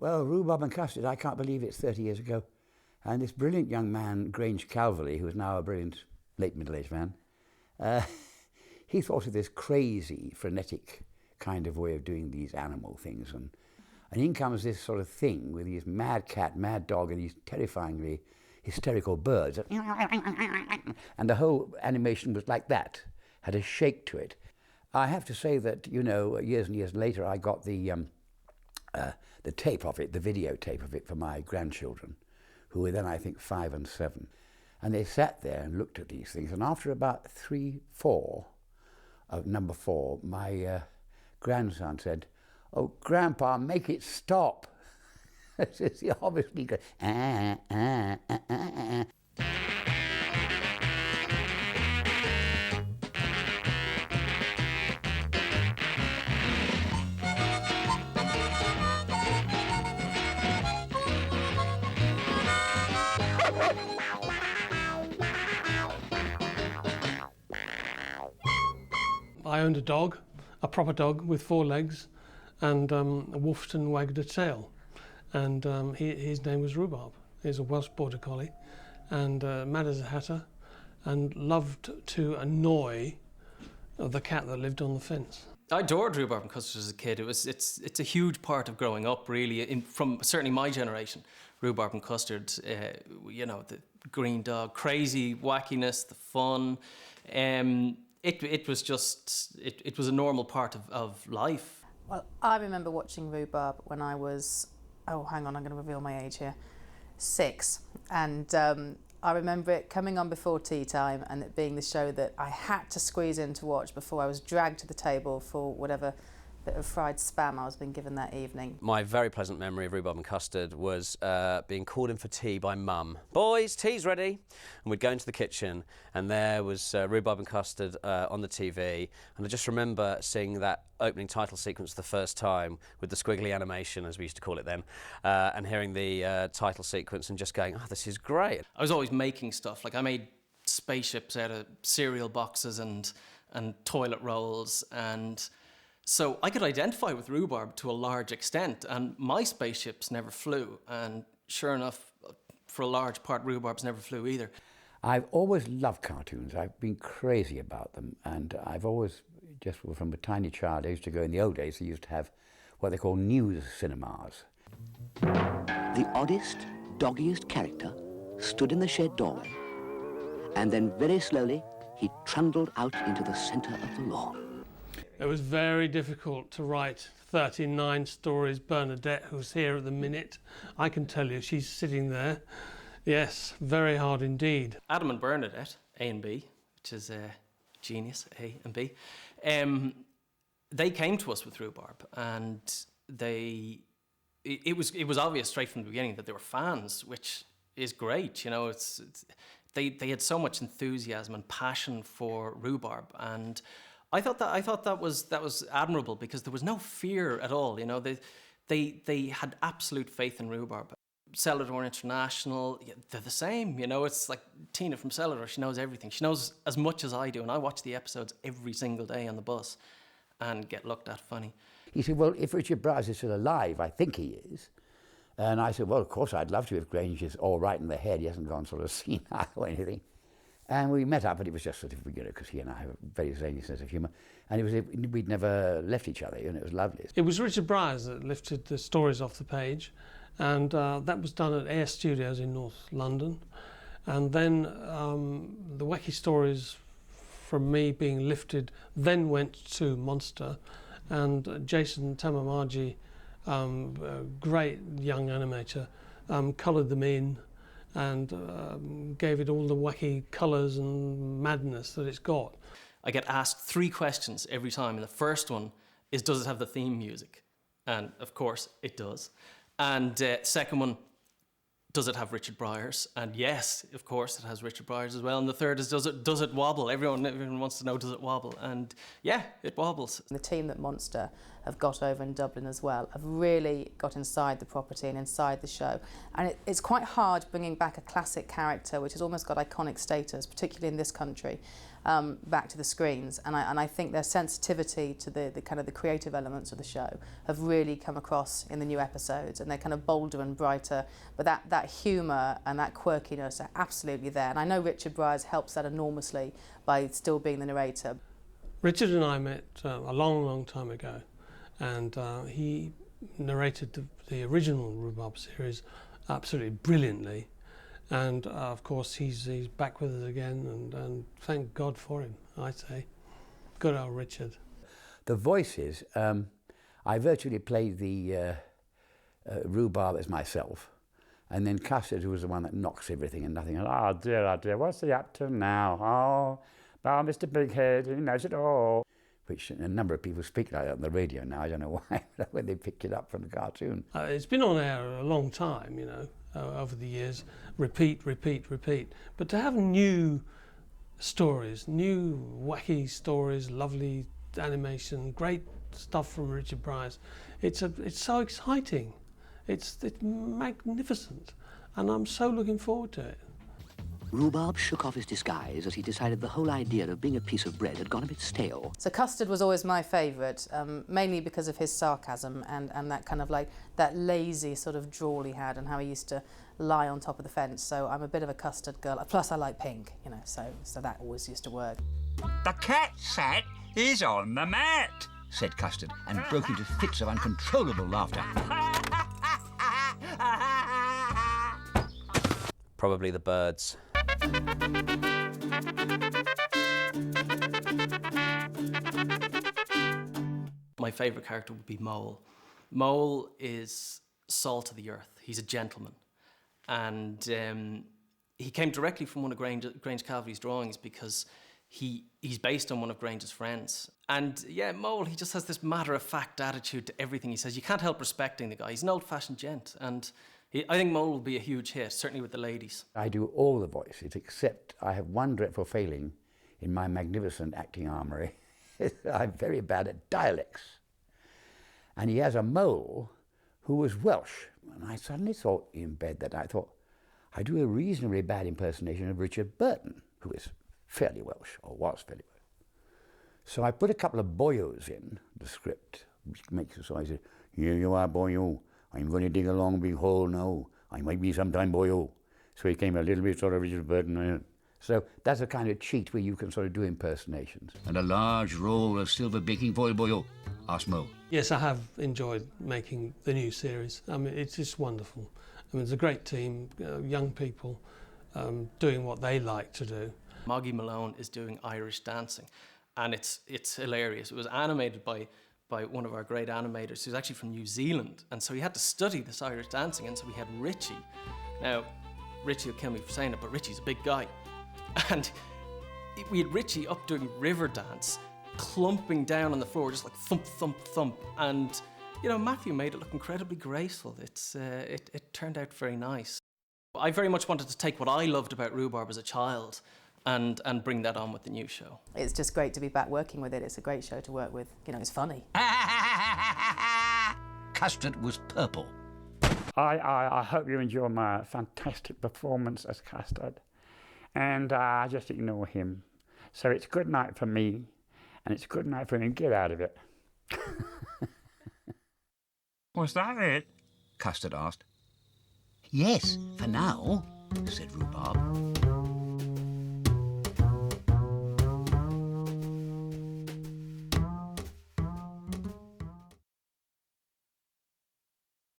Well, Rhubarb and Custard, I can't believe it's 30 years ago. And this brilliant young man, Grange Calverley, who is now a brilliant late middle-aged man, he thought of this crazy, frenetic kind of way of doing these animal things. And in comes this sort of thing with his mad cat, mad dog, and these terrifyingly hysterical birds. And the whole animation was like that, had a shake to it. I have to say that, you know, years and years later, I got the tape of it, the videotape of it for my grandchildren, who were then, I think, 5 and 7. And they sat there and looked at these things. And after about number 4, my grandson said, "Oh, Grandpa, make it stop." He obviously goes, I owned a dog, a proper dog with 4 legs, and woofed and wagged a tail. And his name was Rhubarb. He's a Welsh Border Collie, and mad as a hatter, and loved to annoy the cat that lived on the fence. I adored Rhubarb and Custard as a kid. It's a huge part of growing up, really, from certainly my generation. Rhubarb and Custard, you know, the green dog, crazy wackiness, the fun. It was just, it was a normal part of life. Well, I remember watching Rhubarb when I was, oh, hang on, I'm going to reveal my age here, 6. And I remember it coming on before tea time and it being the show that I had to squeeze in to watch before I was dragged to the table for whatever bit of fried spam I was being given that evening. My very pleasant memory of Rhubarb and Custard was being called in for tea by Mum. "Boys, tea's ready." And we'd go into the kitchen and there was Rhubarb and Custard on the TV. And I just remember seeing that opening title sequence the first time with the squiggly animation, as we used to call it then, and hearing the title sequence and just going, "Oh, this is great." I was always making stuff. Like, I made spaceships out of cereal boxes and toilet rolls, and so I could identify with Rhubarb to a large extent, and my spaceships never flew, and sure enough, for a large part, Rhubarb's never flew either. I've always loved cartoons. I've been crazy about them, and I've always, just from a tiny child, I used to go, in the old days, they used to have what they call news cinemas. The oddest, doggiest character stood in the shed doorway, and then very slowly he trundled out into the centre of the lawn. It was very difficult to write 39 stories. Bernadette, who's here at the minute, I can tell you, she's sitting there. Yes, very hard indeed. Adam and Bernadette, A and B, which is genius, A and B, they came to us with Rhubarb, and it was obvious straight from the beginning that they were fans, which is great. You know, they had so much enthusiasm and passion for Rhubarb, and I thought that was admirable, because there was no fear at all. You know, they had absolute faith in Rhubarb. Celador International, they're the same. You know, it's like Tina from Celador. She knows everything. She knows as much as I do, and I watch the episodes every single day on the bus, and get looked at funny. He said, "Well, if Richard Briers is still alive, I think he is." And I said, "Well, of course, I'd love to if Grange is all right in the head. He hasn't gone sort of senile or anything." And we met up, and it was just sort of, you know, because he and I have a very zany sense of humour, and we'd never left each other, and it was lovely. It was Richard Briers that lifted the stories off the page, and that was done at Air Studios in North London. And then the wacky stories from me being lifted then went to Monster, and Jason Tamamaji, a great young animator, coloured them in and gave it all the wacky colours and madness that it's got. I get asked 3 questions every time, and the first one is, does it have the theme music? And of course it does. And second one, does it have Richard Briers? And yes, of course it has Richard Briers as well. And the third is, does it wobble? Everyone wants to know, does it wobble? And yeah, it wobbles. The team that Monster have got over in Dublin as well have really got inside the property and inside the show. And it's quite hard bringing back a classic character which has almost got iconic status, particularly in this country. back to the screens. And I think their sensitivity to the kind of the creative elements of the show have really come across in the new episodes, and they're kind of bolder and brighter, but that humour and that quirkiness are absolutely there. And I know Richard Briers helps that enormously by still being the narrator. Richard and I met a long time ago, and he narrated the original Rhubarb series absolutely brilliantly, and of course he's back with us again, and thank God for him, I say. Good old Richard. The voices, I virtually played the Rhubarb as myself, and then Custard, who was the one that knocks everything and nothing. Oh dear, what's he up to now? Oh, Mr. Bighead, he knows it all. Which a number of people speak like that on the radio now. I don't know why, when they picked it up from the cartoon. It's been on air a long time, you know, over the years. Repeat. But to have new stories, new wacky stories, lovely animation, great stuff from Richard Briers, it's so exciting. It's magnificent, and I'm so looking forward to it. Rhubarb shook off his disguise as he decided the whole idea of being a piece of bread had gone a bit stale. So Custard was always my favourite, mainly because of his sarcasm and that kind of like that lazy sort of drawl he had, and how he used to lie on top of the fence. So I'm a bit of a Custard girl. Plus I like pink, you know, so that always used to work. The cat sat is on the mat, said Custard, and broke into fits of uncontrollable laughter. Probably the birds. My favourite character would be Mole. Mole is salt of the earth. He's a gentleman. And he came directly from one of Grange Calverley's drawings, because he's based on one of Grange's friends. And yeah, Mole, he just has this matter-of-fact attitude to everything he says. You can't help respecting the guy. He's an old-fashioned gent. And I think Mole will be a huge hit, certainly with the ladies. I do all the voices, except I have one dreadful failing in my magnificent acting armoury. I'm very bad at dialects. And he has a mole who was Welsh. And I suddenly thought in bed that I thought, I do a reasonably bad impersonation of Richard Burton, who is fairly Welsh, or was fairly Welsh. So I put a couple of boyos in the script, which makes it so I said, here you are, boyo. I'm going to dig a long big hole now. I might be sometime boyo. So he came a little bit sort of Richard Burton. So that's a kind of cheat where you can sort of do impersonations. and a large roll of silver baking foil, boyo, asked Mo. Yes, I have enjoyed making the new series. I mean, it's just wonderful. I mean, it's a great team, young people doing what they like to do. Moggy Malone is doing Irish dancing, and it's hilarious. It was animated by one of our great animators who's actually from New Zealand, and so he had to study this Irish dancing, and so we had Richie. Now, Richie will kill me for saying it, but Richie's a big guy. And we had Richie up doing river dance, clumping down on the floor, just like thump, thump, thump. And, you know, Matthew made it look incredibly graceful. It turned out very nice. I very much wanted to take what I loved about Rhubarb as a child and bring that on with the new show. It's just great to be back working with it. It's a great show to work with. You know, it's funny. Custard was purple. I hope you enjoy my fantastic performance as Custard. And I just ignore him. So it's good night for me, and it's good night for him. Get out of it. Was that it? Custard asked. Yes, for now, said Rhubarb.